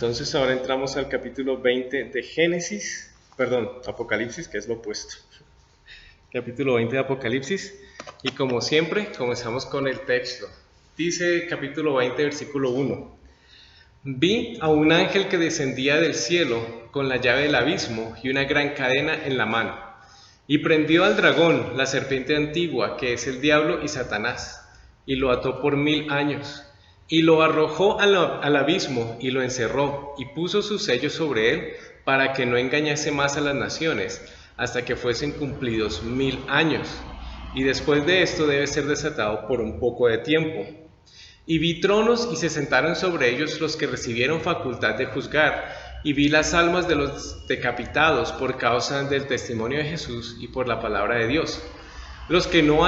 Entonces ahora entramos al capítulo 20 de Apocalipsis, que es lo opuesto. Capítulo 20 de Apocalipsis, y como siempre, comenzamos con el texto. Dice capítulo 20, versículo 1. Vi a un ángel que descendía del cielo con la llave del abismo y una gran cadena en la mano, y prendió al dragón, la serpiente antigua, que es el diablo y Satanás, y lo ató por 1000 años. Y lo arrojó al abismo y lo encerró y puso sus sellos sobre él para que no engañase más a las naciones hasta que fuesen cumplidos 1000 años. Y después de esto debe ser desatado por un poco de tiempo. Y vi tronos y se sentaron sobre ellos los que recibieron facultad de juzgar. Y vi las almas de los decapitados por causa del testimonio de Jesús y por la palabra de Dios. Los que no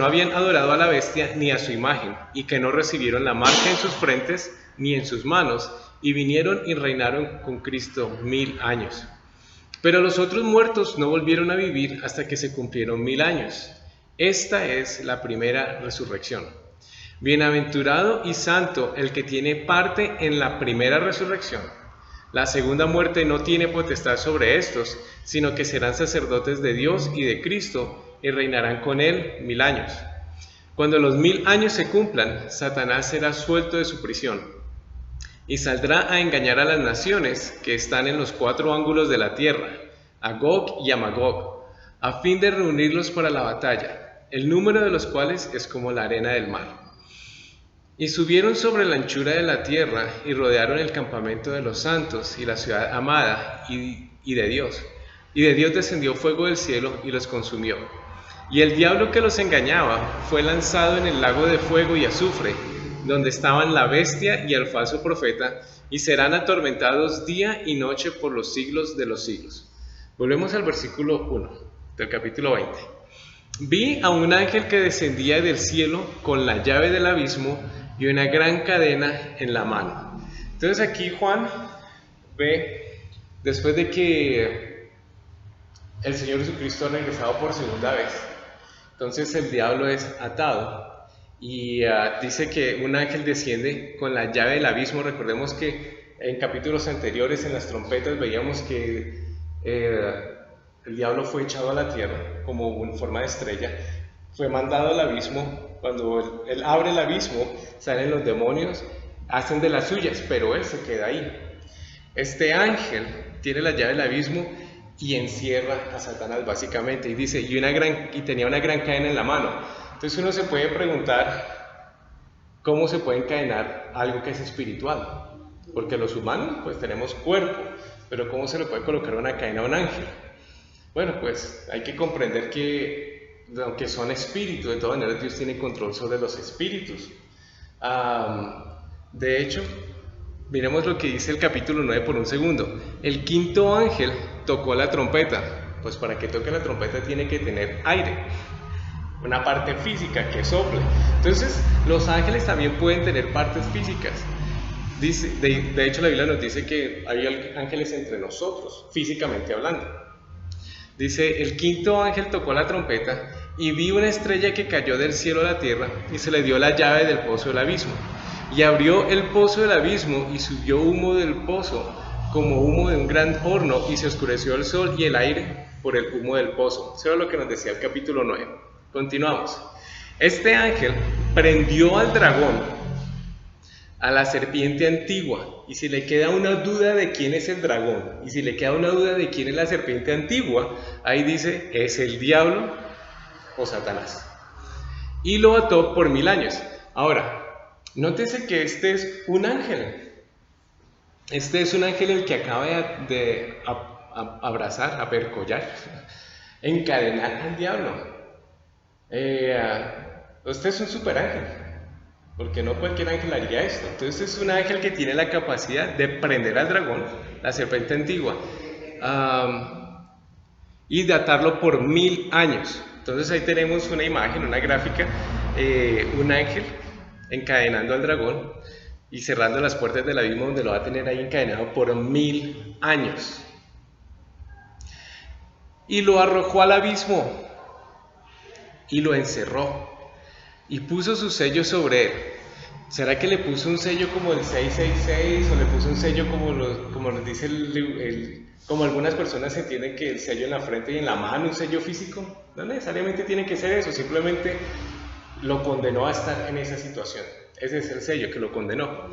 habían adorado a la bestia ni a su imagen, y que no recibieron la marca en sus frentes ni en sus manos, y vinieron y reinaron con Cristo 1000 años. Pero los otros muertos no volvieron a vivir hasta que se cumplieron 1000 años. Esta es la primera resurrección. Bienaventurado y santo el que tiene parte en la primera resurrección. La segunda muerte no tiene potestad sobre estos, sino que serán sacerdotes de Dios y de Cristo, y reinarán con él 1000 años. Cuando los 1000 años se cumplan, Satanás será suelto de su prisión, y saldrá a engañar a las naciones que están en los 4 ángulos de la tierra, a Gog y a Magog, a fin de reunirlos para la batalla, el número de los cuales es como la arena del mar. Y subieron sobre la anchura de la tierra, y rodearon el campamento de los santos y la ciudad amada y de Dios. Y de Dios descendió fuego del cielo y los consumió. Y el diablo que los engañaba fue lanzado en el lago de fuego y azufre, donde estaban la bestia y el falso profeta, y serán atormentados día y noche por los siglos de los siglos. Volvemos al versículo 1 del capítulo 20. Vi a un ángel que descendía del cielo con la llave del abismo y una gran cadena en la mano. Entonces aquí Juan ve, después de que el Señor Jesucristo ha regresado por segunda vez, entonces el diablo es atado y dice que un ángel desciende con la llave del abismo. Recordemos que en capítulos anteriores, en las trompetas, veíamos que el diablo fue echado a la tierra como en forma de estrella, fue mandado al abismo. Cuando él abre el abismo, salen los demonios, hacen de las suyas, pero él se queda ahí. Este ángel tiene la llave del abismo y encierra a Satanás básicamente, y dice, y tenía una gran cadena en la mano. Entonces uno se puede preguntar cómo se puede encadenar algo que es espiritual, porque los humanos pues tenemos cuerpo, pero ¿cómo se le puede colocar una cadena a un ángel? Bueno, pues hay que comprender que aunque son espíritus, de todas maneras Dios tiene control sobre los espíritus. De hecho, miremos lo que dice el capítulo 9 por un segundo. El quinto ángel tocó la trompeta. Pues para que toque la trompeta tiene que tener aire, una parte física que sople. Entonces los ángeles también pueden tener partes físicas. Dice, de hecho la Biblia nos dice que hay ángeles entre nosotros, físicamente hablando. Dice, el quinto ángel tocó la trompeta y vi una estrella que cayó del cielo a la tierra y se le dio la llave del pozo del abismo. Y abrió el pozo del abismo y subió humo del pozo como humo de un gran horno, y se oscureció el sol y el aire por el humo del pozo. Eso es lo que nos decía el capítulo 9. Continuamos. Este ángel prendió al dragón, a la serpiente antigua. Y si le queda una duda de quién es el dragón, y si le queda una duda de quién es la serpiente antigua, ahí dice, es el diablo o Satanás. Y lo ató por 1000 años. Ahora, nótese que este es un ángel. Este es un ángel el que acaba de abrazar, apercollar, encadenar al diablo. Este es un super ángel, porque no cualquier ángel haría esto. Entonces es un ángel que tiene la capacidad de prender al dragón, la serpiente antigua, y de atarlo por 1000 años. Entonces ahí tenemos una imagen, una gráfica, un ángel encadenando al dragón y cerrando las puertas del abismo, donde lo va a tener ahí encadenado por 1000 años. Y lo arrojó al abismo y lo encerró y puso sus sellos sobre él. ¿Será que le puso un sello como el 666 o le puso un sello como nos dice como algunas personas entienden que el sello en la frente y en la mano, un sello físico? No necesariamente tiene que ser eso, simplemente lo condenó a estar en esa situación. Ese es el sello que lo condenó.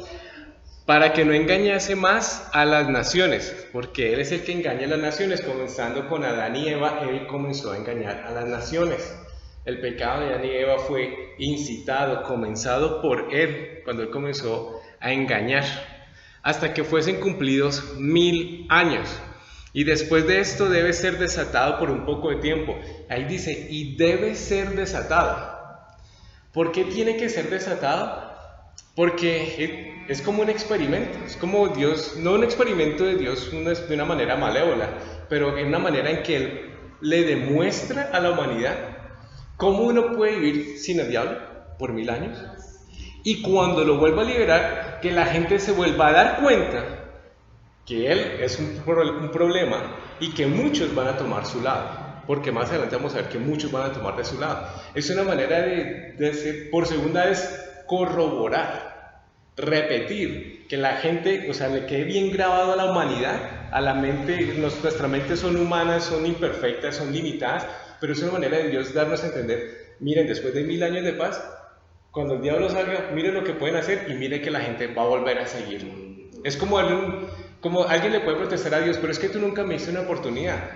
Para que no engañase más a las naciones, porque Él es el que engaña a las naciones, comenzando con Adán y Eva, Él comenzó a engañar a las naciones. El pecado de Adán y Eva fue incitado, comenzado por Él, cuando Él comenzó a engañar, hasta que fuesen cumplidos 1000 años. Y después de esto debe ser desatado por un poco de tiempo. Ahí dice, y debe ser desatado. ¿Por qué tiene que ser desatado? Porque es como un experimento, es como Dios, no un experimento de Dios de una manera malévola, pero en una manera en que Él le demuestra a la humanidad cómo uno puede vivir sin el diablo por 1000 años, y cuando lo vuelva a liberar, que la gente se vuelva a dar cuenta que Él es un problema y que muchos van a tomar su lado. Porque más adelante vamos a ver que muchos van a tomar de su lado. Es una manera de por segunda vez, corroborar, repetir, que la gente, o sea, le quede bien grabado a la humanidad, a la mente. Nuestras mentes son humanas, son imperfectas, son limitadas, pero es una manera de Dios darnos a entender, miren, después de 1000 años de paz, cuando el diablo salga, miren lo que pueden hacer y miren que la gente va a volver a seguirlo. Es como alguien le puede protestar a Dios, pero es que tú nunca me diste una oportunidad.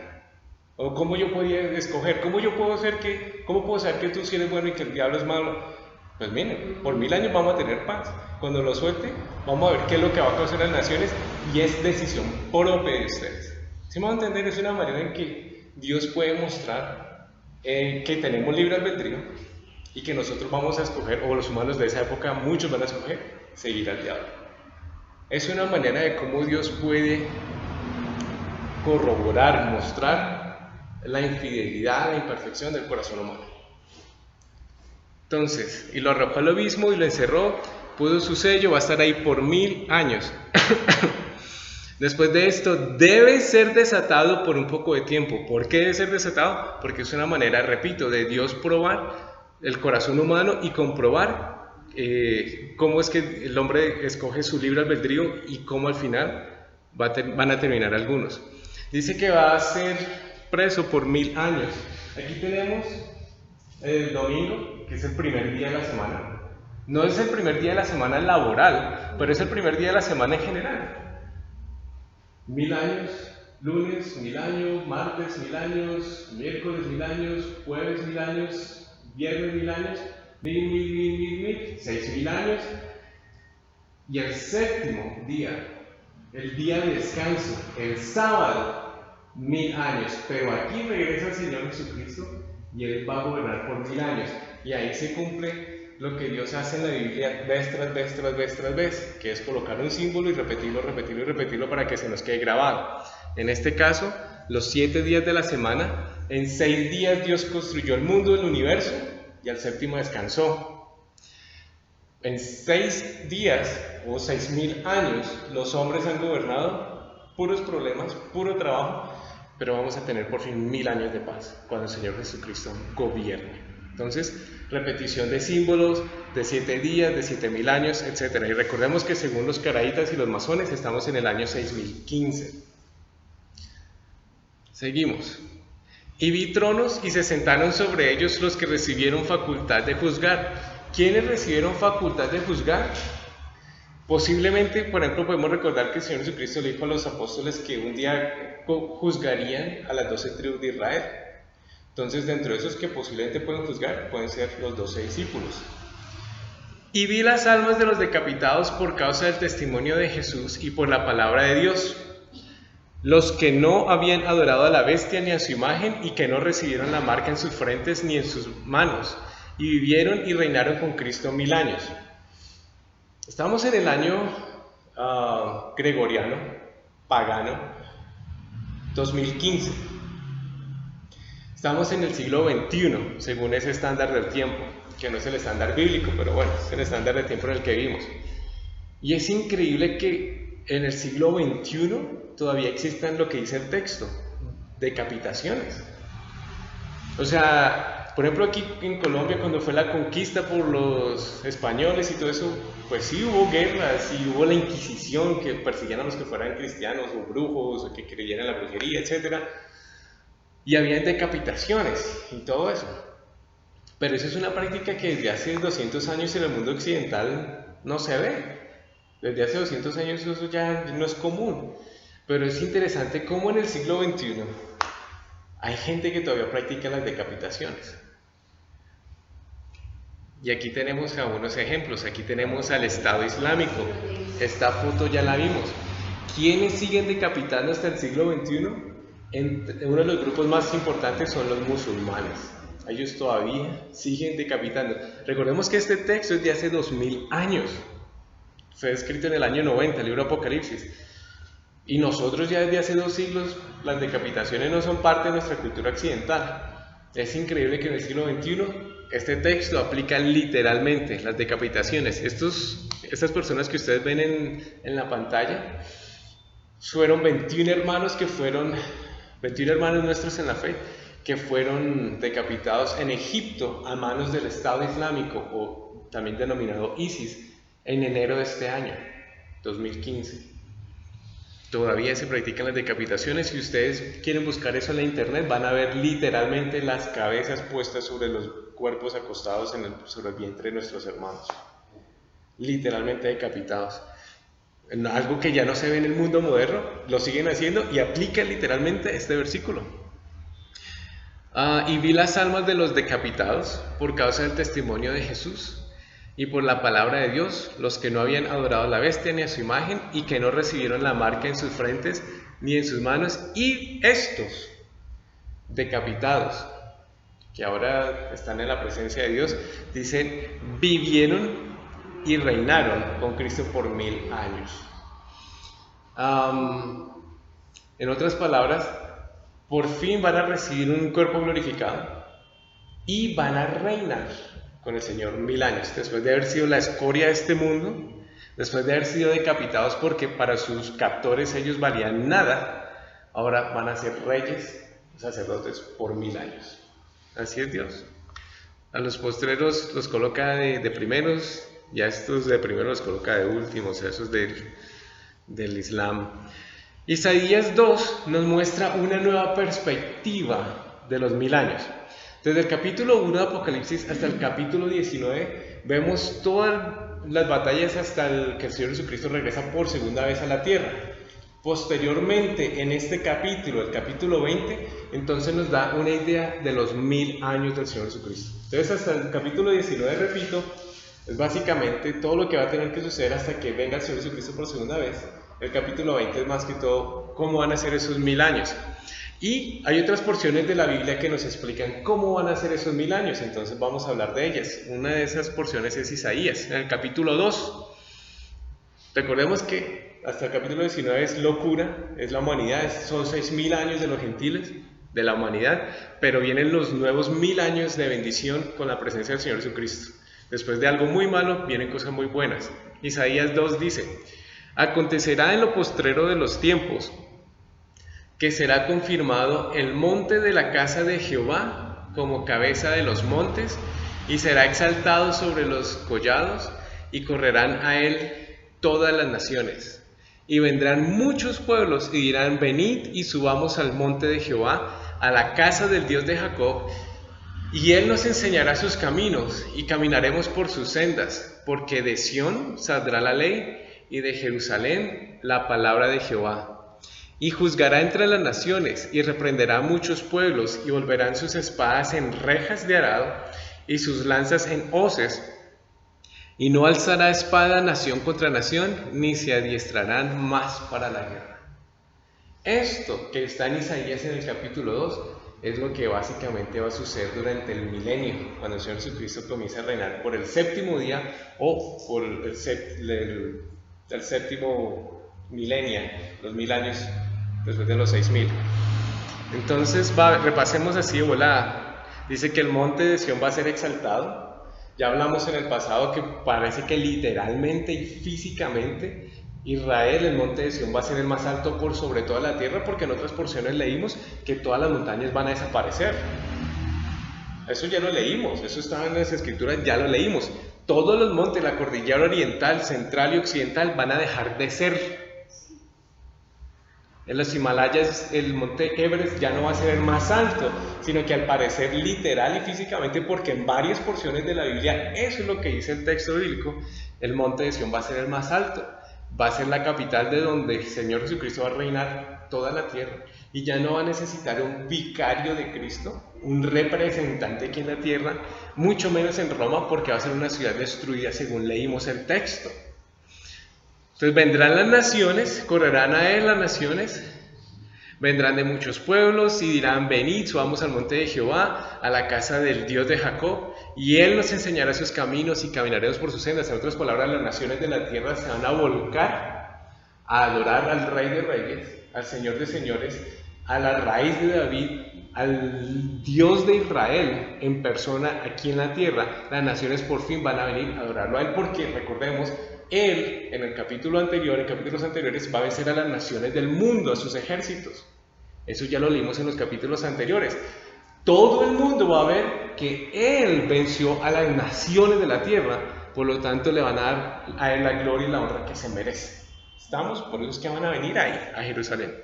O cómo yo podía escoger, cómo puedo saber que tú sí eres bueno y que el diablo es malo. Pues miren, por 1000 años vamos a tener paz. Cuando lo suelte, vamos a ver qué es lo que va a causar las naciones, y es decisión propia de ustedes. ¿Sí me van a entender? Es una manera en que Dios puede mostrar que tenemos libre albedrío y que nosotros vamos a escoger, o los humanos de esa época, muchos van a escoger seguir al diablo. Es una manera de cómo Dios puede corroborar, mostrar la infidelidad, la imperfección del corazón humano. Entonces, y lo arrojó al abismo y lo encerró, puso su sello, va a estar ahí por 1000 años. Después de esto, debe ser desatado por un poco de tiempo. ¿Por qué debe ser desatado? Porque es una manera, repito, de Dios probar el corazón humano y comprobar cómo es que el hombre escoge su libre albedrío y cómo al final van a terminar algunos. Dice que va a ser preso por 1000 años. Aquí tenemos el domingo, que es el primer día de la semana. No es el primer día de la semana laboral, pero es el primer día de la semana en general. 1000 años, lunes 1000 años, martes 1000 años, miércoles 1000 años, jueves 1000 años, viernes 1000 años, 6000 años. Y el séptimo día, el día de descanso, el sábado, 1000 años, pero aquí regresa el Señor Jesucristo y Él va a gobernar por 1000 años, y ahí se cumple lo que Dios hace en la Biblia vez tras vez tras vez tras vez, que es colocar un símbolo y repetirlo, repetirlo y repetirlo para que se nos quede grabado. En este caso, los 7 días de la semana, en 6 días Dios construyó el mundo, el universo, y al séptimo descansó. En 6 días o 6000 años los hombres han gobernado puros problemas, puro trabajo, pero vamos a tener por fin 1000 años de paz cuando el Señor Jesucristo gobierne. Entonces, repetición de símbolos, de 7 días, de 7000 años, etc. Y recordemos que según los caraítas y los masones estamos en el año 6015. Seguimos. Y vi tronos y se sentaron sobre ellos los que recibieron facultad de juzgar. ¿Quiénes recibieron facultad de juzgar? Posiblemente, por ejemplo, podemos recordar que el Señor Jesucristo le dijo a los apóstoles que un día juzgarían a las 12 tribus de Israel. Entonces, dentro de esos que posiblemente pueden juzgar, pueden ser los 12 discípulos. Y vi las almas de los decapitados por causa del testimonio de Jesús y por la palabra de Dios, los que no habían adorado a la bestia ni a su imagen y que no recibieron la marca en sus frentes ni en sus manos, y vivieron y reinaron con Cristo 1000 años. Estamos en el año gregoriano, pagano, 2015. Estamos en el siglo XXI, según ese estándar del tiempo, que no es el estándar bíblico, pero bueno, es el estándar del tiempo en el que vivimos. Y es increíble que en el siglo XXI todavía existan lo que dice el texto, decapitaciones. O sea, Por ejemplo, aquí en Colombia, cuando fue la conquista por los españoles y todo eso, pues sí hubo guerras y hubo la Inquisición, que perseguían a los que fueran cristianos o brujos o que creyeran en la brujería, etc. Y había decapitaciones y todo eso. Pero eso es una práctica que desde hace 200 años en el mundo occidental no se ve. Desde hace 200 años eso ya no es común. Pero es interesante cómo en el siglo XXI hay gente que todavía practica las decapitaciones. Y aquí tenemos algunos ejemplos. Aquí tenemos al Estado Islámico. Esta foto ya la vimos. ¿Quiénes siguen decapitando hasta el siglo XXI? Uno de los grupos más importantes son los musulmanes. Ellos todavía siguen decapitando. Recordemos que este texto es de hace 2000 años. Fue escrito en el año 90, el libro Apocalipsis. Y nosotros ya desde hace 2 siglos, las decapitaciones no son parte de nuestra cultura occidental. Es increíble que en el siglo XXI este texto aplica literalmente las decapitaciones. Estas personas que ustedes ven en la pantalla fueron 21 hermanos nuestros en la fe, que fueron decapitados en Egipto a manos del Estado Islámico, o también denominado ISIS, en enero de este año, 2015. Todavía se practican las decapitaciones. Si ustedes quieren buscar eso en la internet, van a ver literalmente las cabezas puestas sobre los cuerpos acostados sobre el vientre de nuestros hermanos. Literalmente decapitados. Algo que ya no se ve en el mundo moderno, lo siguen haciendo y aplican literalmente este versículo. Y vi las almas de los decapitados por causa del testimonio de Jesús y por la palabra de Dios, los que no habían adorado a la bestia ni a su imagen y que no recibieron la marca en sus frentes ni en sus manos, y estos decapitados, que ahora están en la presencia de Dios, dicen, vivieron y reinaron con Cristo por 1000 años. En otras palabras, por fin van a recibir un cuerpo glorificado y van a reinar con el Señor 1000 años, después de haber sido la escoria de este mundo, después de haber sido decapitados porque para sus captores ellos valían nada. Ahora van a ser reyes, sacerdotes por 1000 años. Así es Dios. A los postreros los coloca de primeros, y a estos de primeros los coloca de últimos, a esos del Islam. Isaías 2 nos muestra una nueva perspectiva de los 1000 años. Desde el capítulo 1 de Apocalipsis hasta el capítulo 19 vemos todas las batallas hasta que el Señor Jesucristo regresa por segunda vez a la tierra. Posteriormente, en este capítulo, el capítulo 20, entonces nos da una idea de los 1000 años del Señor Jesucristo. Entonces hasta el capítulo 19, repito, es básicamente todo lo que va a tener que suceder hasta que venga el Señor Jesucristo por segunda vez. El capítulo 20 es más que todo cómo van a ser esos 1000 años. Y hay otras porciones de la Biblia que nos explican cómo van a ser esos 1000 años, entonces vamos a hablar de ellas. Una de esas porciones es Isaías, en el capítulo 2. Recordemos que hasta el capítulo 19 es locura, es la humanidad, son 6000 años de los gentiles, de la humanidad, pero vienen los nuevos 1000 años de bendición con la presencia del Señor Jesucristo. Después de algo muy malo, vienen cosas muy buenas. Isaías 2 dice, acontecerá en lo postrero de los tiempos, que será confirmado el monte de la casa de Jehová como cabeza de los montes, y será exaltado sobre los collados, y correrán a él todas las naciones. Y vendrán muchos pueblos y dirán, venid y subamos al monte de Jehová, a la casa del Dios de Jacob, y él nos enseñará sus caminos, y caminaremos por sus sendas, porque de Sión saldrá la ley, y de Jerusalén la palabra de Jehová. Y juzgará entre las naciones, y reprenderá a muchos pueblos, y volverán sus espadas en rejas de arado, y sus lanzas en hoces, y no alzará espada nación contra nación, ni se adiestrarán más para la guerra. Esto que está en Isaías en el capítulo 2, es lo que básicamente va a suceder durante el milenio, cuando el Señor Jesucristo comienza a reinar por el séptimo día, o por el séptimo milenio, los 1000 años después de los 6000. Entonces repasemos así de volada. Dice que el monte de Sión va a ser exaltado. Ya hablamos en el pasado que parece que literalmente y físicamente Israel, el monte de Sión, va a ser el más alto por sobre toda la tierra, porque en otras porciones leímos que todas las montañas van a desaparecer. Eso ya lo leímos, eso estaba en las escrituras, ya lo leímos. Todos los montes, la cordillera oriental, central y occidental van a dejar de ser. En los Himalayas, el monte Everest ya no va a ser el más alto, sino que al parecer literal y físicamente, porque en varias porciones de la Biblia, eso es lo que dice el texto bíblico, el monte de Sión va a ser el más alto, va a ser la capital de donde el Señor Jesucristo va a reinar toda la tierra, y ya no va a necesitar un vicario de Cristo, un representante aquí en la tierra, mucho menos en Roma, porque va a ser una ciudad destruida según leímos el texto. Entonces vendrán las naciones, correrán a él las naciones, vendrán de muchos pueblos y dirán: venid, subamos al monte de Jehová, a la casa del Dios de Jacob, y él nos enseñará sus caminos y caminaremos por sus sendas. En otras palabras, las naciones de la tierra se van a volcar a adorar al Rey de Reyes, al Señor de Señores, a la raíz de David, al Dios de Israel en persona aquí en la tierra. Las naciones por fin van a venir a adorarlo a él, porque recordemos, él, en el capítulo anterior, en capítulos anteriores, va a vencer a las naciones del mundo, a sus ejércitos. Eso ya lo leímos en los capítulos anteriores. Todo el mundo va a ver que él venció a las naciones de la tierra, por lo tanto le van a dar a él la gloria y la honra que se merece. ¿Estamos? Por eso es que van a venir ahí, a Jerusalén.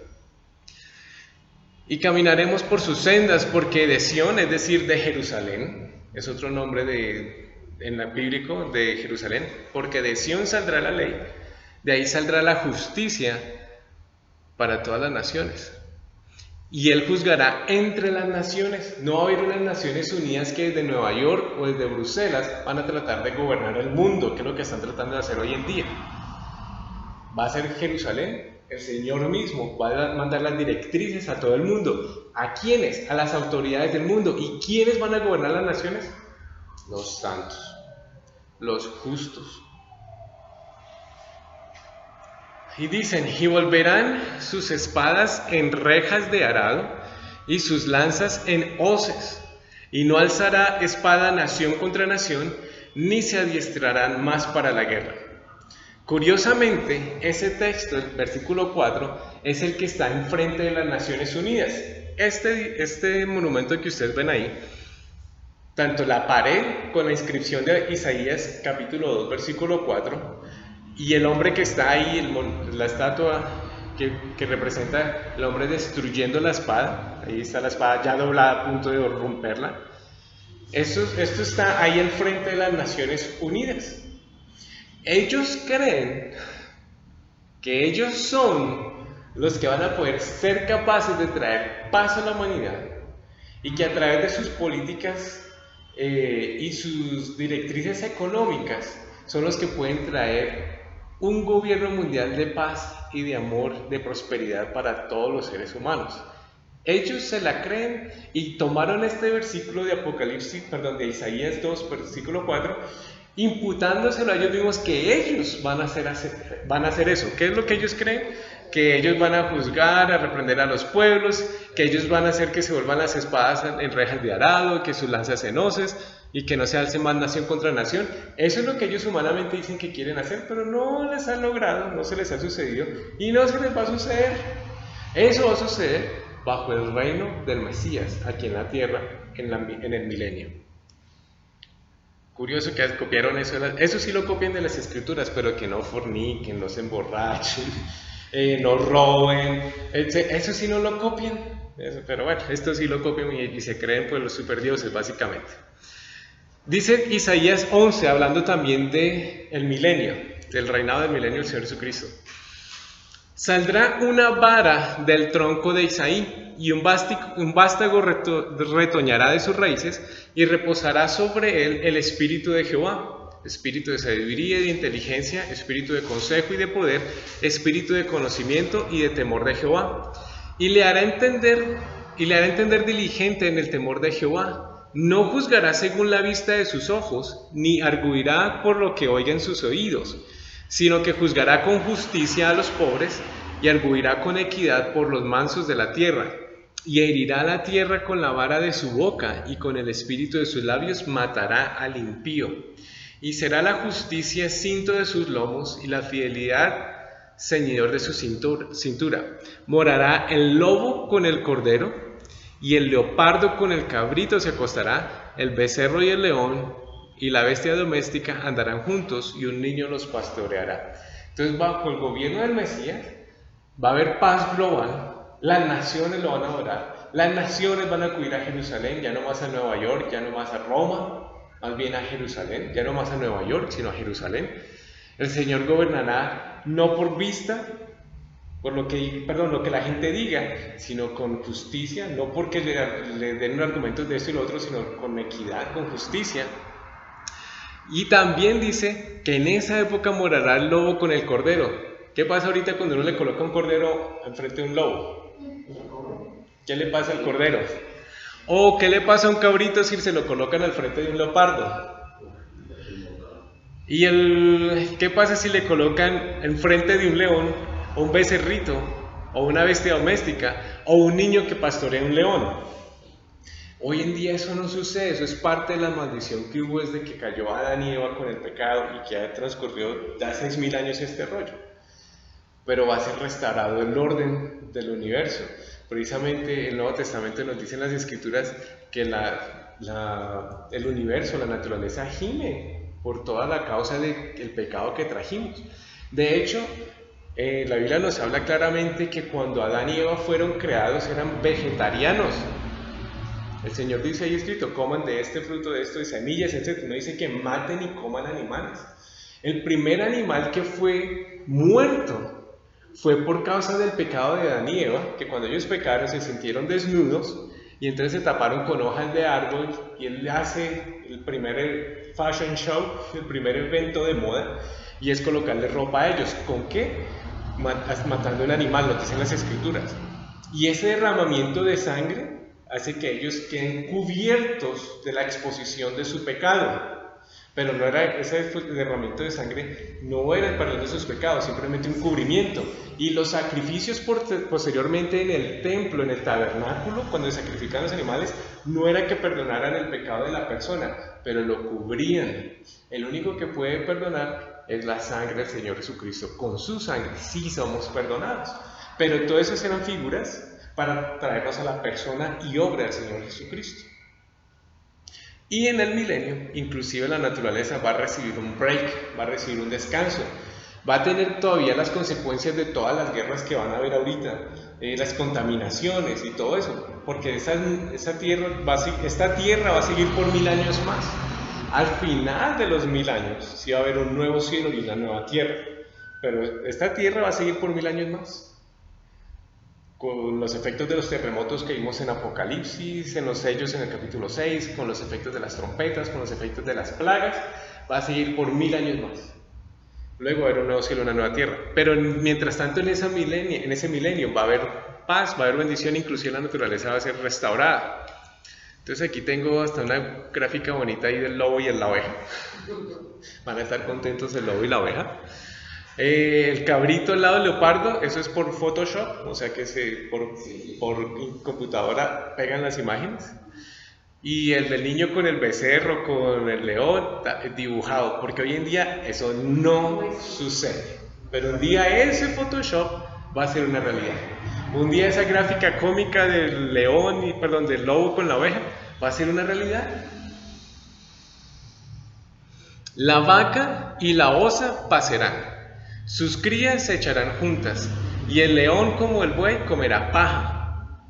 Y caminaremos por sus sendas, porque de Sión, es decir, de Jerusalén, es otro nombre en el bíblico de Jerusalén, porque de Sión saldrá la ley, de ahí saldrá la justicia para todas las naciones. Y él juzgará entre las naciones. No va a haber unas Naciones Unidas que desde Nueva York o desde Bruselas van a tratar de gobernar el mundo, que es lo que están tratando de hacer hoy en día. Va a ser Jerusalén, el Señor mismo va a mandar las directrices a todo el mundo. ¿A quiénes? A las autoridades del mundo. ¿Y quiénes van a gobernar las naciones? Los santos, los justos. Y dicen: y volverán sus espadas en rejas de arado y sus lanzas en hoces, y no alzará espada nación contra nación, ni se adiestrarán más para la guerra. Curiosamente, ese texto, el versículo 4, es el que está enfrente de las Naciones Unidas. Este monumento que ustedes ven ahí, tanto la pared con la inscripción de Isaías capítulo 2, versículo 4, y el hombre que está ahí, la estatua que representa el hombre destruyendo la espada, ahí está la espada ya doblada a punto de romperla. Esto está ahí al frente de las Naciones Unidas. Ellos creen que ellos son los que van a poder ser capaces de traer paz a la humanidad, y que a través de sus políticas y sus directrices económicas son los que pueden traer un gobierno mundial de paz y de amor, de prosperidad para todos los seres humanos. Ellos se la creen y tomaron este versículo de de Isaías 2, versículo 4, imputándoselo a ellos mismos, que ellos van a hacer eso. ¿Qué es lo que ellos creen? Que ellos van a juzgar, a reprender a los pueblos, que ellos van a hacer que se vuelvan las espadas en rejas de arado, que sus lanzas en hoces, y que no se alce más nación contra nación. Eso es lo que ellos humanamente dicen que quieren hacer, pero no les han logrado, no se les ha sucedido, y no se les va a suceder. Eso va a suceder bajo el reino del Mesías, aquí en la tierra, en el milenio. Curioso que copiaron eso. Eso sí lo copian de las escrituras, pero que no forniquen, no se emborrachen, no roben. Eso sí no lo copian. Pero bueno, esto sí lo copian y se creen pues los superdioses, básicamente. Dice Isaías 11, hablando también del milenio, del reinado del milenio del Señor Jesucristo. Saldrá una vara del tronco de Isaí, y un vástago retoñará de sus raíces, y reposará sobre él el espíritu de Jehová, espíritu de sabiduría y de inteligencia, espíritu de consejo y de poder, espíritu de conocimiento y de temor de Jehová. Y le hará entender diligente en el temor de Jehová. No juzgará según la vista de sus ojos, ni arguirá por lo que oigan sus oídos, sino que juzgará con justicia a los pobres, y arguirá con equidad por los mansos de la tierra, y herirá la tierra con la vara de su boca, y con el espíritu de sus labios matará al impío. Y será la justicia cinto de sus lomos, y la fidelidad ceñidor de su cintura. Morará el lobo con el cordero, Y el leopardo con el cabrito se acostará, el becerro y el león y la bestia doméstica andarán juntos y un niño los pastoreará. Entonces, bajo el gobierno del Mesías va a haber paz global, las naciones lo van a adorar, las naciones van a acudir a Jerusalén, ya no más a Nueva York, ya no más a Roma, más bien a Jerusalén, ya no más a Nueva York, sino a Jerusalén. El Señor gobernará no por vista, por lo que la gente diga, sino con justicia, no porque le den argumentos de esto y lo otro, sino con equidad, con justicia. Y también dice que en esa época morará el lobo con el cordero. ¿Qué pasa ahorita cuando uno le coloca un cordero enfrente de un lobo? ¿Qué le pasa al cordero? ¿O qué le pasa a un cabrito si se lo colocan al frente de un leopardo? ¿Y qué pasa si le colocan enfrente de un león, o un becerrito, o una bestia doméstica, o un niño que pastorea un león? Hoy en día eso no sucede, eso es parte de la maldición que hubo desde que cayó Adán y Eva con el pecado y que ha transcurrido ya 6.000 años este rollo. Pero va a ser restaurado el orden del universo. Precisamente el Nuevo Testamento nos dice en las Escrituras que el universo, la naturaleza gime por toda la causa del pecado que trajimos. De hecho, la Biblia nos habla claramente que cuando Adán y Eva fueron creados eran vegetarianos. El Señor dice ahí escrito, coman de este fruto, de esto, de semillas, etc. No dice que maten y coman animales. El primer animal que fue muerto fue por causa del pecado de Adán y Eva, que cuando ellos pecaron se sintieron desnudos y entonces se taparon con hojas de árbol, y él hace el primer fashion show, el primer evento de moda, y es colocarle ropa a ellos. ¿Con qué? Matando un animal, lo dicen las Escrituras. Y ese derramamiento de sangre hace que ellos queden cubiertos de la exposición de su pecado. Pero no era ese derramamiento de sangre, no era el perdón de sus pecados, simplemente un cubrimiento. Y los sacrificios posteriormente en el templo, en el tabernáculo, cuando se sacrificaban los animales, no era que perdonaran el pecado de la persona, pero lo cubrían. El único que puede perdonar es la sangre del Señor Jesucristo. Con su sangre sí somos perdonados. Pero todas esas eran figuras para traernos a la persona y obra del Señor Jesucristo. Y en el milenio, inclusive la naturaleza va a recibir un break, va a recibir un descanso, va a tener todavía las consecuencias de todas las guerras que van a haber ahorita, las contaminaciones y todo eso, porque esta tierra va a seguir por 1000 años más. Al final de los 1000 años, sí va a haber un nuevo cielo y una nueva tierra, pero esta tierra va a seguir por 1000 años más. Con los efectos de los terremotos que vimos en Apocalipsis, en los sellos en el capítulo 6, con los efectos de las trompetas, con los efectos de las plagas, va a seguir por 1000 años más. Luego va a haber un nuevo cielo, una nueva tierra. Pero mientras tanto en ese milenio va a haber paz, va a haber bendición, inclusive la naturaleza va a ser restaurada. Entonces aquí tengo hasta una gráfica bonita ahí del lobo y la oveja. Van a estar contentos el lobo y la oveja. El cabrito al lado del leopardo, eso es por Photoshop, o sea que por computadora pegan las imágenes. Y el del niño con el becerro, con el león, dibujado, porque hoy en día eso no sucede. Pero un día ese Photoshop va a ser una realidad. Un día esa gráfica cómica del del lobo con la oveja va a ser una realidad. La vaca y la osa pasarán. Sus crías se echarán juntas, y el león como el buey comerá paja.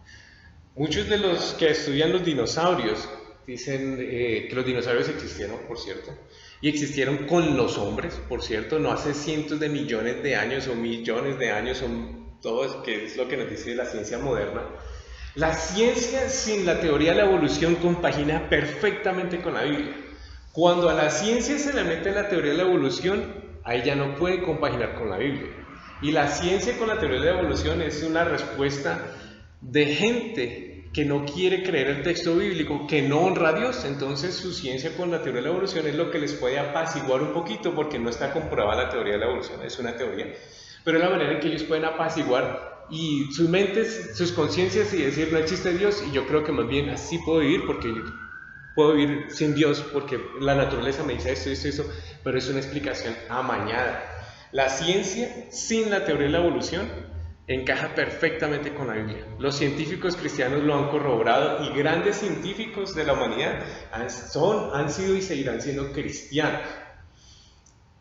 Muchos de los que estudian los dinosaurios dicen que los dinosaurios existieron, por cierto, y existieron con los hombres, por cierto, no hace cientos de millones de años o millones de años, todo eso que es lo que nos dice la ciencia moderna. La ciencia sin la teoría de la evolución compagina perfectamente con la Biblia. Cuando a la ciencia se le mete la teoría de la evolución, ahí ya no puede compaginar con la Biblia. Y la ciencia con la teoría de la evolución es una respuesta de gente que no quiere creer el texto bíblico, que no honra a Dios. Entonces su ciencia con la teoría de la evolución es lo que les puede apaciguar un poquito, porque no está comprobada la teoría de la evolución, es una teoría. Pero es la manera en que ellos pueden apaciguar y sus mentes, sus conciencias, y decir no existe Dios, y yo creo que más bien así puedo vivir, porque puedo vivir sin Dios, porque la naturaleza me dice esto, pero es una explicación amañada. La ciencia sin la teoría de la evolución encaja perfectamente con la Biblia. Los científicos cristianos lo han corroborado y grandes científicos de la humanidad han sido y seguirán siendo cristianos.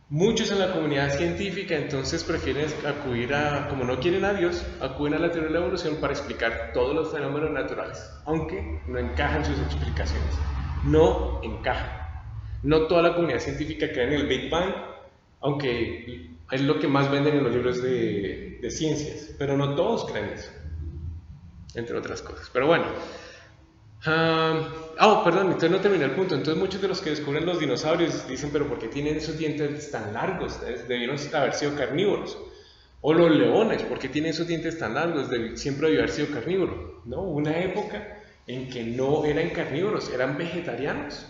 Muchos en la comunidad científica entonces prefieren acudir como no quieren a Dios, acuden a la teoría de la evolución para explicar todos los fenómenos naturales, aunque no encajan sus explicaciones. No encajan. No toda la comunidad científica cree en el Big Bang, aunque es lo que más venden en los libros de ciencias, pero no todos creen eso, entre otras cosas. Pero bueno, perdón, entonces no terminé el punto. Entonces muchos de los que descubren los dinosaurios dicen, pero ¿por qué tienen esos dientes tan largos? Debieron haber sido carnívoros. O los leones, ¿por qué tienen esos dientes tan largos? Siempre debió haber sido carnívoro. No, hubo una época en que no eran carnívoros, eran vegetarianos.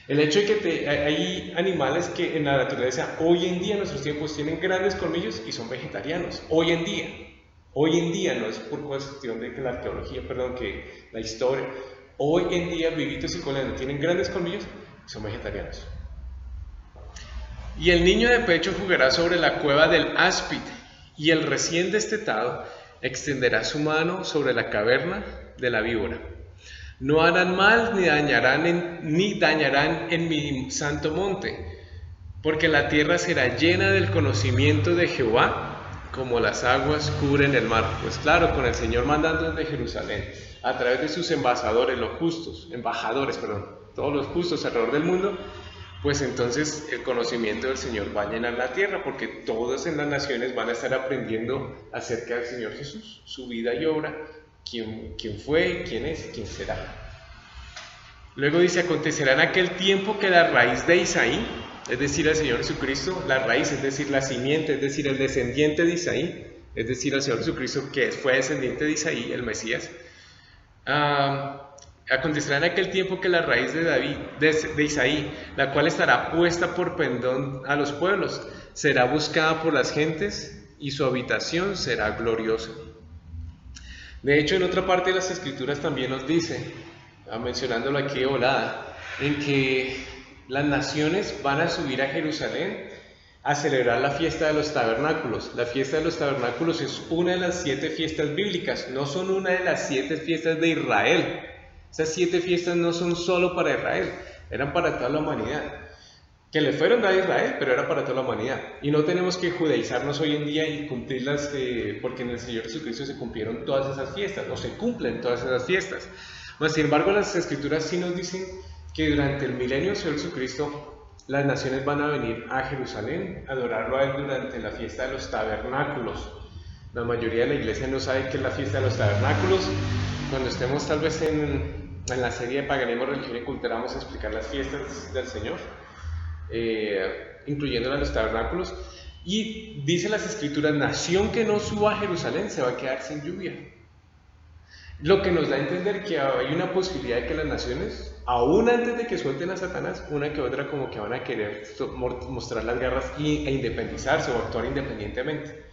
El hecho de que hay animales que en la naturaleza hoy en día en nuestros tiempos tienen grandes colmillos y son vegetarianos. Hoy en día, no es por cuestión de que la arqueología, que la historia. Hoy en día vivitos y coleando tienen grandes colmillos y son vegetarianos. Y el niño de pecho jugará sobre la cueva del áspid, y el recién destetado extenderá su mano sobre la caverna de la víbora. No harán mal ni dañarán en mi santo monte, porque la tierra será llena del conocimiento de Jehová, como las aguas cubren el mar. Pues claro, con el Señor mandando desde Jerusalén, a través de sus embajadores, todos los justos alrededor del mundo, pues entonces el conocimiento del Señor va a llenar la tierra, porque todos en las naciones van a estar aprendiendo acerca del Señor Jesús, su vida y obra, quién fue, quién es y quién será. Luego dice, acontecerá en aquel tiempo que la raíz de Isaí, es decir, el Señor Jesucristo, la raíz, es decir, la simiente, es decir, el descendiente de Isaí, es decir, el Señor Jesucristo que fue descendiente de Isaí, el Mesías, acontecerá en aquel tiempo que la raíz de Isaí, la cual estará puesta por pendón a los pueblos, será buscada por las gentes y su habitación será gloriosa. De hecho, en otra parte de las Escrituras también nos dice, mencionándolo aquí de volada, en que las naciones van a subir a Jerusalén a celebrar la fiesta de los tabernáculos. La fiesta de los tabernáculos es una de las 7 fiestas bíblicas, no son una de las 7 fiestas de Israel. Esas 7 fiestas no son solo para Israel, eran para toda la humanidad. Que le fueron dadas a Israel, pero era para toda la humanidad. Y no tenemos que judaizarnos hoy en día y cumplirlas, porque en el Señor Jesucristo se cumplieron todas esas fiestas, o se cumplen todas esas fiestas. Mas, sin embargo, las Escrituras sí nos dicen que durante el milenio del Señor Jesucristo, las naciones van a venir a Jerusalén a adorarlo a Él durante la fiesta de los tabernáculos. La mayoría de la iglesia no sabe qué es la fiesta de los tabernáculos. Cuando estemos tal vez en la serie de Paganismo, Religión y Cultura, vamos a explicar las fiestas del Señor, incluyendo los tabernáculos. Y dice las Escrituras, nación que no suba a Jerusalén se va a quedar sin lluvia. Lo que nos da a entender que hay una posibilidad de que las naciones, aún antes de que suelten a Satanás, una que otra como que van a querer mostrar las garras e independizarse o actuar independientemente.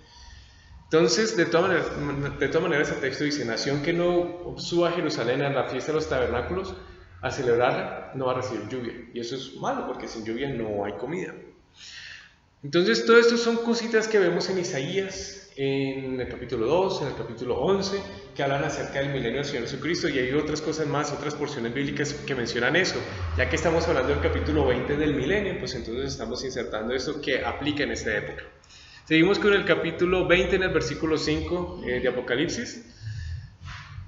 Entonces, de todas maneras, el texto dice, nación que no suba a Jerusalén a la fiesta de los tabernáculos a celebrarla, no va a recibir lluvia. Y eso es malo, porque sin lluvia no hay comida. Entonces, todo esto son cositas que vemos en Isaías, en el capítulo 2, en el capítulo 11, que hablan acerca del milenio del Señor Jesucristo, y hay otras cosas más, otras porciones bíblicas que mencionan eso. Ya que estamos hablando del capítulo 20 del milenio, pues entonces estamos insertando eso que aplica en esta época. Seguimos con el capítulo 20 en el versículo 5 de Apocalipsis.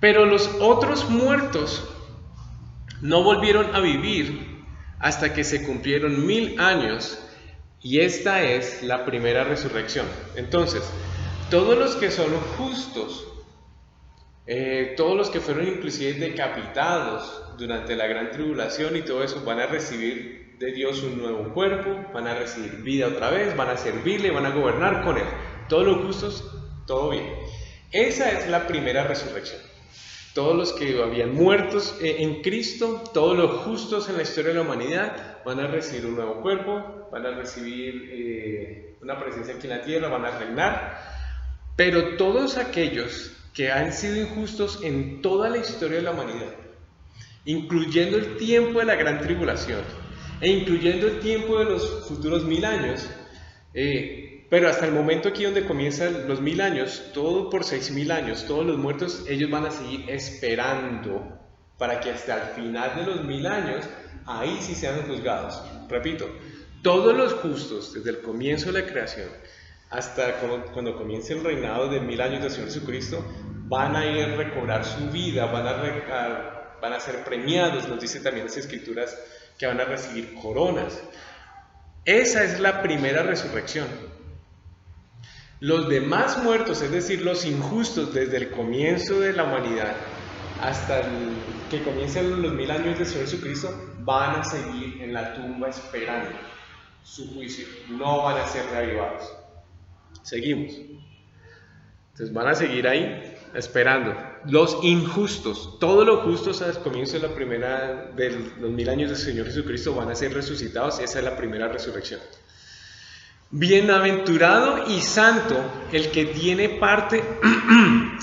Pero los otros muertos no volvieron a vivir hasta que se cumplieron 1000 años, y esta es la primera resurrección. Entonces, todos los que son justos, todos los que fueron inclusive decapitados durante la gran tribulación y todo eso, van a recibir de Dios un nuevo cuerpo, van a recibir vida otra vez, van a servirle, van a gobernar con Él. Todos los justos, todo bien. Esa es la primera resurrección. Todos los que habían muertos en Cristo, todos los justos en la historia de la humanidad, van a recibir un nuevo cuerpo, van a recibir una presencia aquí en la tierra, van a reinar. Pero todos aquellos que han sido injustos en toda la historia de la humanidad, incluyendo el tiempo de la gran tribulación, e incluyendo el tiempo de los futuros 1000 años, Pero hasta el momento aquí donde comienzan los 1000 años, todo por 6000 años, todos los muertos, ellos van a seguir esperando para que hasta el final de los 1000 años, ahí sí sean juzgados. Repito, todos los justos, desde el comienzo de la creación, hasta cuando comience el reinado de 1000 años del Señor Jesucristo, van a ir a recobrar su vida, van a ser premiados, nos dice también las Escrituras, que van a recibir coronas. Esa es la primera resurrección. Los demás muertos, es decir, los injustos, desde el comienzo de la humanidad hasta que comiencen los 1000 años del Señor Jesucristo, van a seguir en la tumba esperando su juicio, no van a ser reavivados. Seguimos. Entonces van a seguir ahí esperando. Los injustos, todos los justos al comienzo de los 1000 años del Señor Jesucristo van a ser resucitados. Esa es la primera resurrección. Bienaventurado y santo el que tiene parte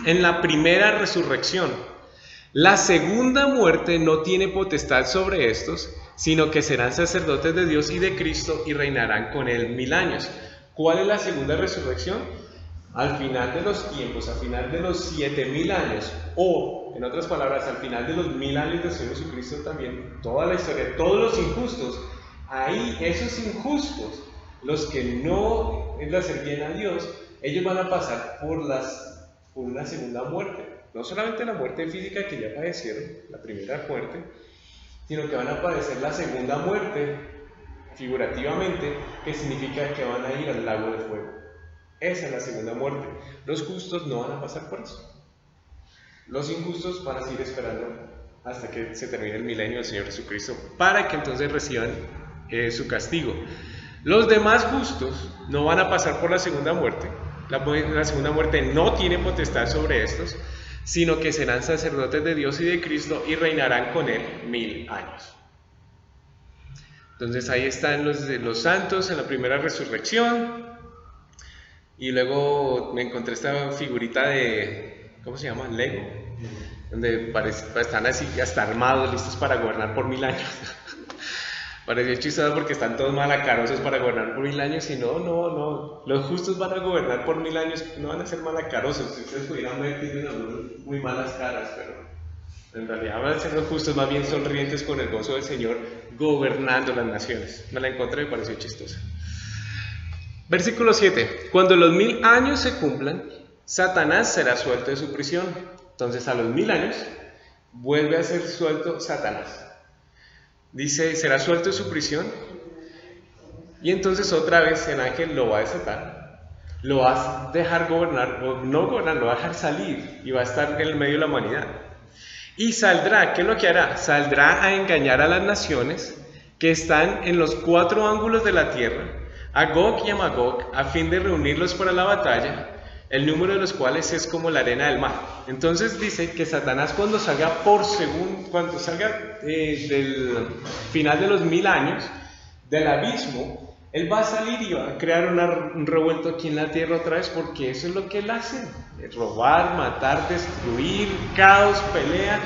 en la primera resurrección. La segunda muerte no tiene potestad sobre estos, sino que serán sacerdotes de Dios y de Cristo y reinarán con él 1000 años. ¿Cuál es la segunda resurrección? Al final de los tiempos, al final de los 7000 años, o en otras palabras, al final de los 1000 años del Señor Jesucristo también, toda la historia, todos los injustos, ahí esos injustos, los que no le servían a Dios, ellos van a pasar por una segunda muerte. No solamente la muerte física que ya padecieron, la primera muerte, sino que van a padecer la segunda muerte, figurativamente, que significa que van a ir al lago de fuego. Esa es la segunda muerte. Los justos no van a pasar por eso. Los injustos van a seguir esperando hasta que se termine el milenio del Señor Jesucristo, para que entonces reciban su castigo. Los demás justos no van a pasar por la segunda muerte. La segunda muerte no tiene potestad sobre estos, sino que serán sacerdotes de Dios y de Cristo y reinarán con él 1000 años. Entonces ahí están los santos en la primera resurrección. Y luego me encontré esta figurita de, ¿cómo se llama? Lego, donde están así hasta armados, listos para gobernar por 1000 años. Pareció chistoso porque están todos malacarosos para gobernar por 1000 años y no, los justos van a gobernar por 1000 años, no van a ser malacarosos. Si ustedes pudieran ver, tienen muy malas caras, pero en realidad van a ser los justos más bien sonrientes con el gozo del Señor gobernando las naciones. Me la encontré y me pareció chistosa. Versículo 7. Cuando los 1000 años se cumplan, Satanás será suelto de su prisión. Entonces a los 1000 años vuelve a ser suelto Satanás. Dice, será suelto de su prisión. Y entonces otra vez el ángel lo va a desatar. Lo va a dejar gobernar, o no gobernar, lo va a dejar salir. Y va a estar en el medio de la humanidad. Y saldrá, ¿qué es lo que hará? Saldrá a engañar a las naciones que están en los 4 ángulos de la tierra, a Gog y a Magog, a fin de reunirlos para la batalla, el número de los cuales es como la arena del mar. Entonces dice que Satanás cuando salga del final de los 1000 años, del abismo, él va a salir y va a crear un revuelto aquí en la tierra otra vez, porque eso es lo que él hace: robar, matar, destruir, caos, pelea.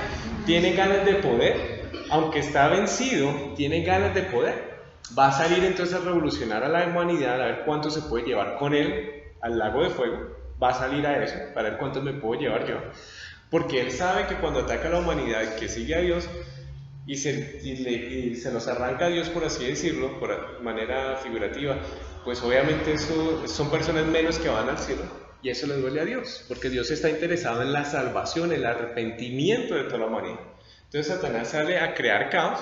Tiene ganas de poder, aunque está vencido, tiene ganas de poder. Va a salir entonces a revolucionar a la humanidad, a ver cuánto se puede llevar con él al lago de fuego. Va a salir a eso, para ver cuánto me puedo llevar yo. Porque él sabe que cuando ataca a la humanidad que sigue a Dios y se nos arranca a Dios, por así decirlo, por manera figurativa, pues obviamente eso son personas menos que van al cielo, y eso le duele a Dios, porque Dios está interesado en la salvación, en el arrepentimiento de toda la humanidad. Entonces Satanás sale a crear caos.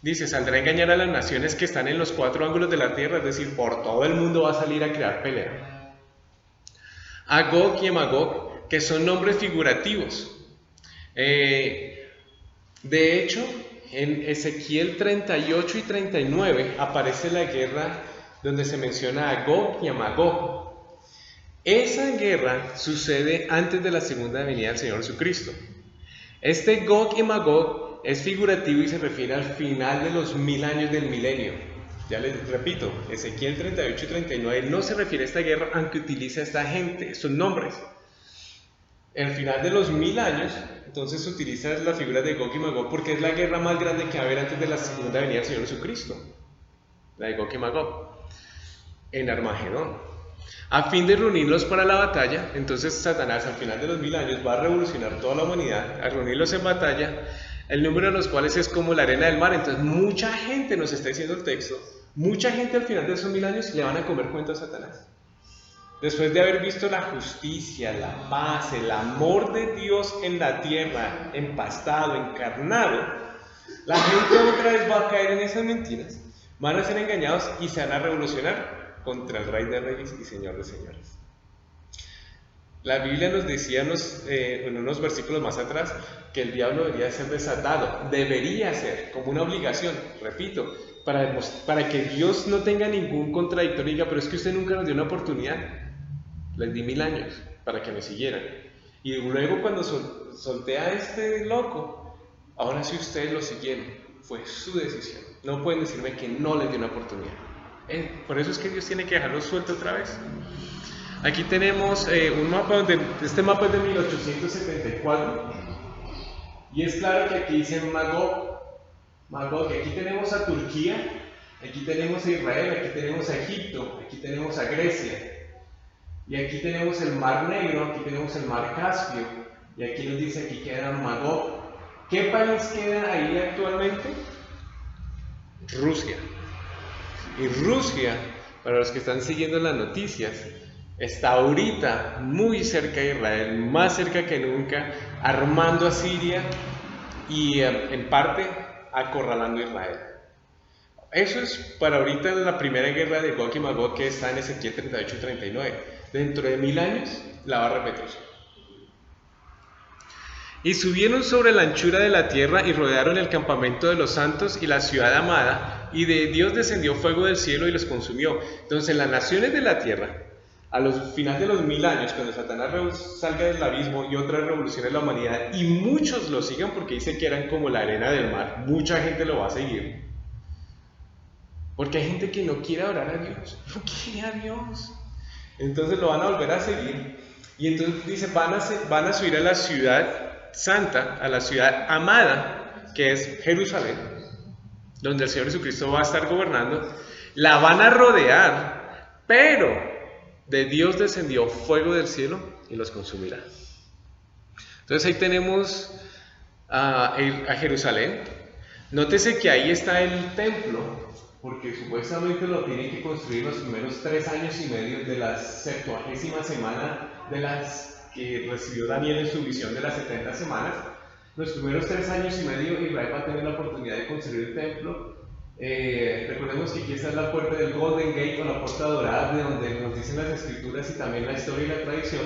Dice, saldrá a engañar a las naciones que están en los 4 ángulos de la tierra, es decir, por todo el mundo va a salir a crear pelea. A Gog y a Magog, que son nombres figurativos. De hecho, en Ezequiel 38 y 39 aparece la guerra donde se menciona a Gog y a Magog. Esa guerra sucede antes de la segunda venida del Señor Jesucristo. Este Gog y Magog es figurativo y se refiere al final de los 1000 años del milenio. Ya les repito, Ezequiel 38 y 39 no se refiere a esta guerra, aunque utiliza a esta gente, estos nombres. En el final de los 1000 años, entonces se utiliza la figura de Gog y Magog, porque es la guerra más grande que va a haber antes de la segunda venida del Señor Jesucristo. La de Gog y Magog, en Armagedón. a fin de reunirlos para la batalla. Entonces Satanás al final de los 1000 años va a revolucionar toda la humanidad, a reunirlos en batalla, el número de los cuales es como la arena del mar. Entonces mucha gente, nos está diciendo el texto, mucha gente al final de esos 1000 años le van a comer cuento a Satanás. Después de haber visto la justicia, la paz, el amor de Dios en la tierra, empastado, encarnado, la gente otra vez va a caer en esas mentiras, van a ser engañados y se van a revolucionar contra el Rey de Reyes y Señor de Señores. La Biblia nos decía en unos versículos más atrás que el diablo debería ser desatado, debería ser, como una obligación, repito, para que Dios no tenga ningún contradictorio y diga, pero es que usted nunca nos dio una oportunidad. Les di 1000 años para que me siguieran. Y luego cuando solté a este loco, ahora sí ustedes lo siguieron. Fue su decisión. No pueden decirme que no les di una oportunidad. Por eso es que Dios tiene que dejarlos sueltos otra vez. Aquí tenemos un mapa, este mapa es de 1874. Y es claro que aquí dice Magog, que aquí tenemos a Turquía, aquí tenemos a Israel, aquí tenemos a Egipto, aquí tenemos a Grecia. Y aquí tenemos el Mar Negro, aquí tenemos el Mar Caspio, y aquí nos dice aquí queda Magog. ¿Qué país queda ahí actualmente? Rusia. Y Rusia, para los que están siguiendo las noticias, está ahorita muy cerca de Israel, más cerca que nunca, armando a Siria y en parte acorralando a Israel. Eso es para ahorita la primera guerra de Gog y Magog, que está en Ezequiel 38 y 39. Dentro de 1000 años la va a repetir. Y subieron sobre la anchura de la tierra y rodearon el campamento de los santos y la ciudad amada, y de Dios descendió fuego del cielo y los consumió. Entonces las naciones de la tierra, a los finales de los 1000 años, cuando Satanás salga del abismo y otra revolución en la humanidad, y muchos lo sigan porque dice que eran como la arena del mar, mucha gente lo va a seguir. Porque hay gente que no quiere adorar a Dios, no quiere a Dios. Entonces lo van a volver a seguir. Y entonces dice, van a subir a la ciudad santa, a la ciudad amada, que es Jerusalén, donde el Señor Jesucristo va a estar gobernando. La van a rodear, pero de Dios descendió fuego del cielo y los consumirá. Entonces ahí tenemos a Jerusalén. Nótese que ahí está el templo, porque supuestamente lo tienen que construir los primeros 3 años y medio de la 70ª semana de las que recibió Daniel en su visión de las 70 semanas. Los primeros 3 años y medio Israel va a tener la oportunidad de construir el templo. Recordemos que aquí está la puerta del Golden Gate o la puerta dorada, de donde nos dicen las escrituras y también la historia y la tradición,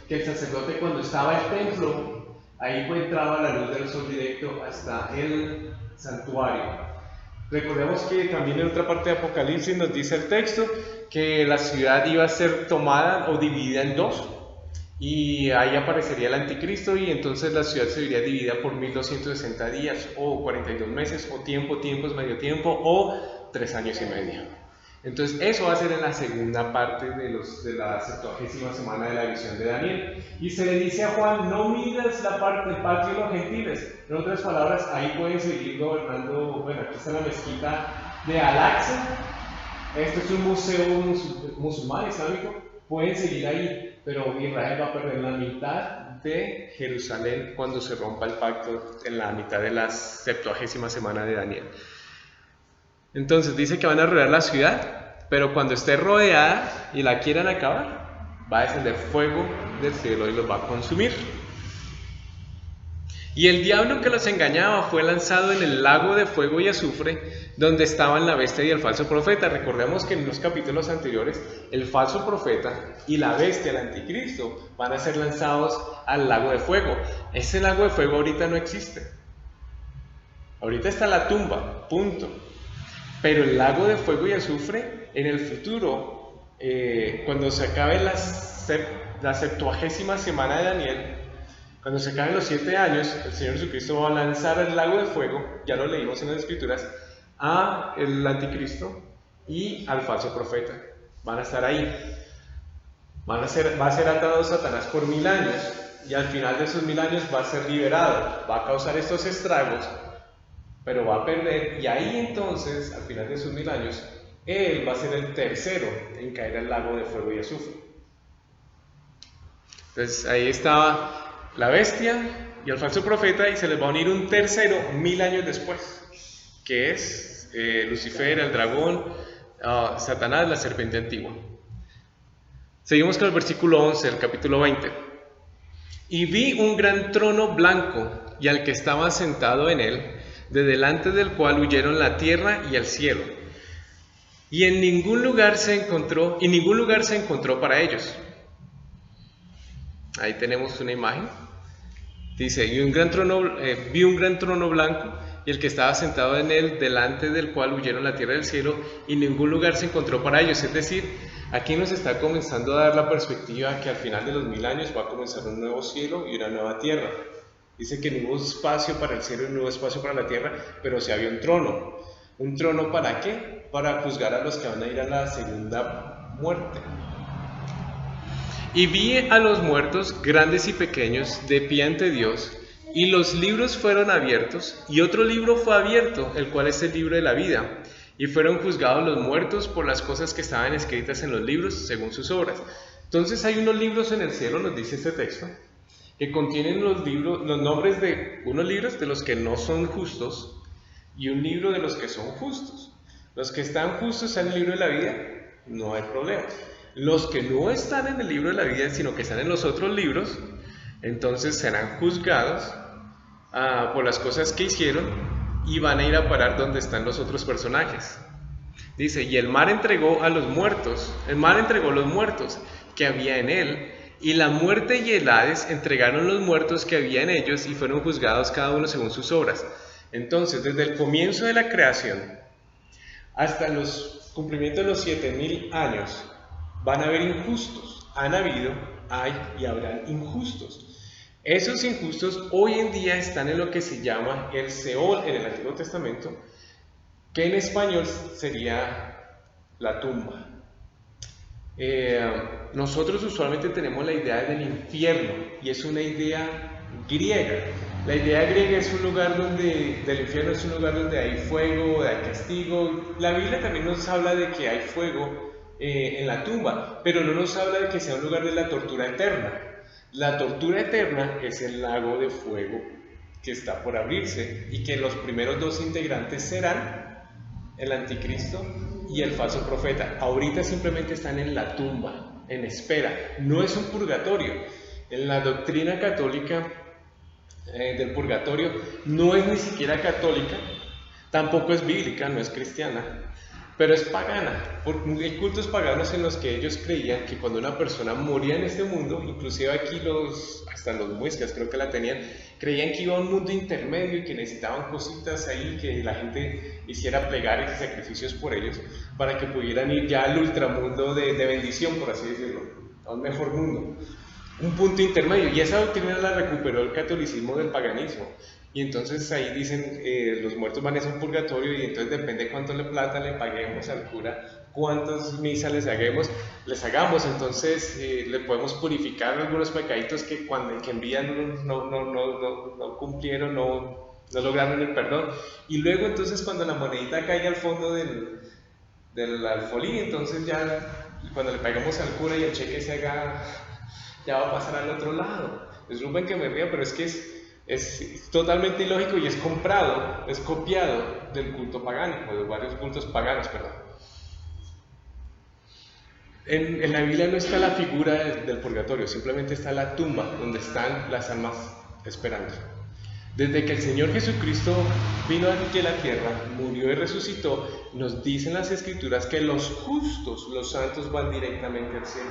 que el sacerdote cuando estaba el templo, ahí entraba la luz del sol directo hasta el santuario. Recordemos que también en otra parte de Apocalipsis nos dice el texto que la ciudad iba a ser tomada o dividida en 2 y ahí aparecería el anticristo y entonces la ciudad se vería dividida por 1260 días o 42 meses o tiempo es medio tiempo o 3 años y medio. Entonces eso va a ser en la segunda parte de la 70ª semana de la visión de Daniel. Y se le dice a Juan, no midas la parte del patio de los gentiles. En otras palabras, ahí pueden seguir gobernando. Bueno, aquí está la mezquita de Al-Aqsa. Este es un museo musulmán islámico. Pueden seguir ahí, pero Israel va a perder la mitad de Jerusalén cuando se rompa el pacto en la mitad de la 70ª semana de Daniel. Entonces dice que van a rodear la ciudad, pero cuando esté rodeada y la quieran acabar, va a descender fuego del cielo y los va a consumir. Y el diablo que los engañaba fue lanzado en el lago de fuego y azufre, donde estaban la bestia y el falso profeta. Recordemos que en los capítulos anteriores, el falso profeta y la bestia, el anticristo, van a ser lanzados al lago de fuego. Ese lago de fuego ahorita no existe. Ahorita está la tumba, punto. Pero el lago de fuego y azufre, en el futuro, cuando se acabe la 70ª semana de Daniel, cuando se acaben los 7 años, el Señor Jesucristo va a lanzar al lago de fuego, ya lo leímos en las Escrituras, a el anticristo y al falso profeta. Van a estar ahí. Va a ser atado Satanás por 1000 años, y al final de esos 1000 años va a ser liberado, va a causar estos estragos, pero va a perder, y ahí entonces, al final de esos 1000 años, Él va a ser el tercero en caer al lago de fuego y azufre. Entonces ahí estaba la bestia y el falso profeta, y se les va a unir un tercero 1000 años después, que es Lucifer, el dragón, Satanás, la serpiente antigua. Seguimos con el versículo 11 del capítulo 20. Y vi un gran trono blanco y al que estaba sentado en él, de delante del cual huyeron la tierra y el cielo. Y en ningún lugar se encontró para ellos. Ahí tenemos una imagen. Dice, vi un gran trono blanco y el que estaba sentado en él, delante del cual huyeron la tierra y el cielo, y ningún lugar se encontró para ellos. Es decir, aquí nos está comenzando a dar la perspectiva que al final de los 1000 años va a comenzar un nuevo cielo y una nueva tierra. Dice que no hubo espacio para el cielo y no hubo espacio para la tierra, pero sí había un trono. ¿Un trono para qué? Para juzgar a los que van a ir a la segunda muerte. Y vi a los muertos, grandes y pequeños, de pie ante Dios, y los libros fueron abiertos, y otro libro fue abierto, el cual es el libro de la vida. Y fueron juzgados los muertos por las cosas que estaban escritas en los libros, según sus obras. Entonces hay unos libros en el cielo, nos dice este texto, que contienen los nombres de unos libros de los que no son justos, y un libro de los que son justos. Los que están justos en el libro de la vida, no hay problema. Los que no están en el libro de la vida, sino que están en los otros libros, entonces serán juzgados por las cosas que hicieron y van a ir a parar donde están los otros personajes. Dice, y el mar entregó los muertos que había en él, y la muerte y el Hades entregaron los muertos que había en ellos y fueron juzgados cada uno según sus obras. Entonces, desde el comienzo de la creación hasta los cumplimientos de los 7000 años, van a haber injustos. Han habido, hay y habrán injustos. Esos injustos hoy en día están en lo que se llama el Seol en el Antiguo Testamento, que en español sería la tumba. Nosotros usualmente tenemos la idea del infierno, y es una idea griega. La idea griega es un lugar del infierno es un lugar donde hay fuego, hay castigo. La Biblia también nos habla de que hay fuego en la tumba, pero no nos habla de que sea un lugar de la tortura eterna. La tortura eterna es el lago de fuego que está por abrirse, y que los primeros dos integrantes serán el anticristo y el falso profeta. Ahorita simplemente están en la tumba, en espera. No es un purgatorio. En la doctrina católica del purgatorio no es ni siquiera católica, tampoco es bíblica, no es cristiana, pero es pagana. Hay cultos paganos en los que ellos creían que cuando una persona moría en este mundo, inclusive aquí hasta los muiscas creo que la tenían, creían que iba a un mundo intermedio y que necesitaban cositas ahí, que la gente hiciera plegarias y sacrificios por ellos para que pudieran ir ya al ultramundo de bendición, por así decirlo, a un mejor mundo, un punto intermedio. Y esa doctrina la recuperó el catolicismo del paganismo. Y entonces ahí dicen, los muertos van a un purgatorio, y entonces depende cuánto plata le paguemos al cura, cuántas misas les hagamos, entonces le podemos purificar algunos pecaditos que en vida no cumplieron, no lograron el perdón. Y luego entonces cuando la monedita caiga al fondo del alfolí, entonces ya cuando le pagamos al cura y el cheque se haga, ya va a pasar al otro lado. Disculpen que me ría, pero es que es totalmente ilógico, y es copiado del culto pagano, o de varios cultos paganos, perdón. En la Biblia no está la figura del purgatorio, simplemente está la tumba donde están las almas esperando. Desde que el Señor Jesucristo vino aquí a la tierra, murió y resucitó, nos dicen las Escrituras que los justos, los santos, van directamente al cielo.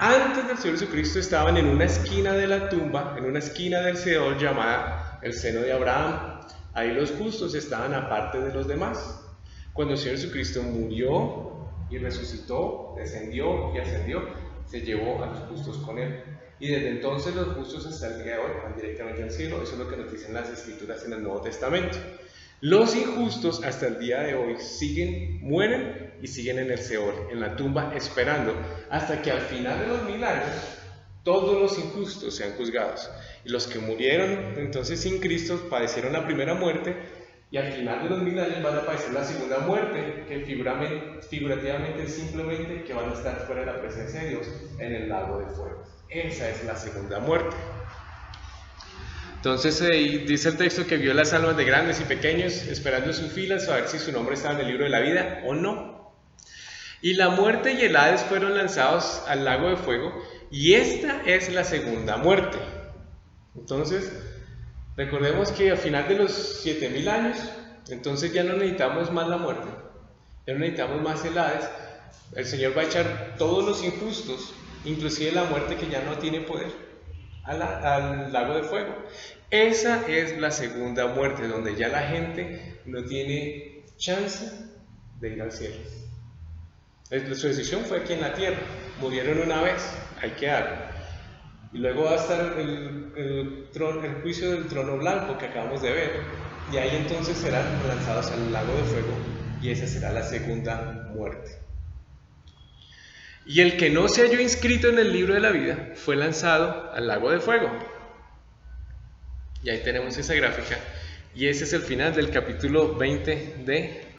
Antes del Señor Jesucristo estaban en una esquina de la tumba, en una esquina del Seol llamada el seno de Abraham. Ahí los justos estaban aparte de los demás. Cuando el Señor Jesucristo murió y resucitó, descendió y ascendió, se llevó a los justos con él. Y desde entonces los justos hasta el día de hoy van directamente al cielo. Eso es lo que nos dicen las Escrituras en el Nuevo Testamento. Los injustos hasta el día de hoy mueren y siguen en el Seol, en la tumba, esperando hasta que al final de los 1000 años todos los injustos sean juzgados. Y los que murieron entonces sin Cristo padecieron la primera muerte, Y al final de los 1000 años van a aparecer la segunda muerte, que figurativamente es simplemente que van a estar fuera de la presencia de Dios en el lago de fuego. Esa es la segunda muerte. Entonces dice el texto que vio las almas de grandes y pequeños esperando en sus filas a ver si su nombre estaba en el libro de la vida o no. Y la muerte y el Hades fueron lanzados al lago de fuego, y esta es la segunda muerte. Entonces, recordemos que al final de los 7000 años, entonces ya no necesitamos más la muerte, ya no necesitamos más el Hades. El Señor va a echar todos los injustos, inclusive la muerte que ya no tiene poder, al lago de fuego. Esa es la segunda muerte, donde ya la gente no tiene chance de ir al cielo. Su decisión fue aquí en la tierra, murieron una vez, hay que dar. Y luego va a estar el juicio del trono blanco que acabamos de ver, y ahí entonces serán lanzados al lago de fuego, y esa será la segunda muerte. Y el que no se halló inscrito en el libro de la vida fue lanzado al lago de fuego. Y ahí tenemos esa gráfica, y ese es el final del capítulo 20 de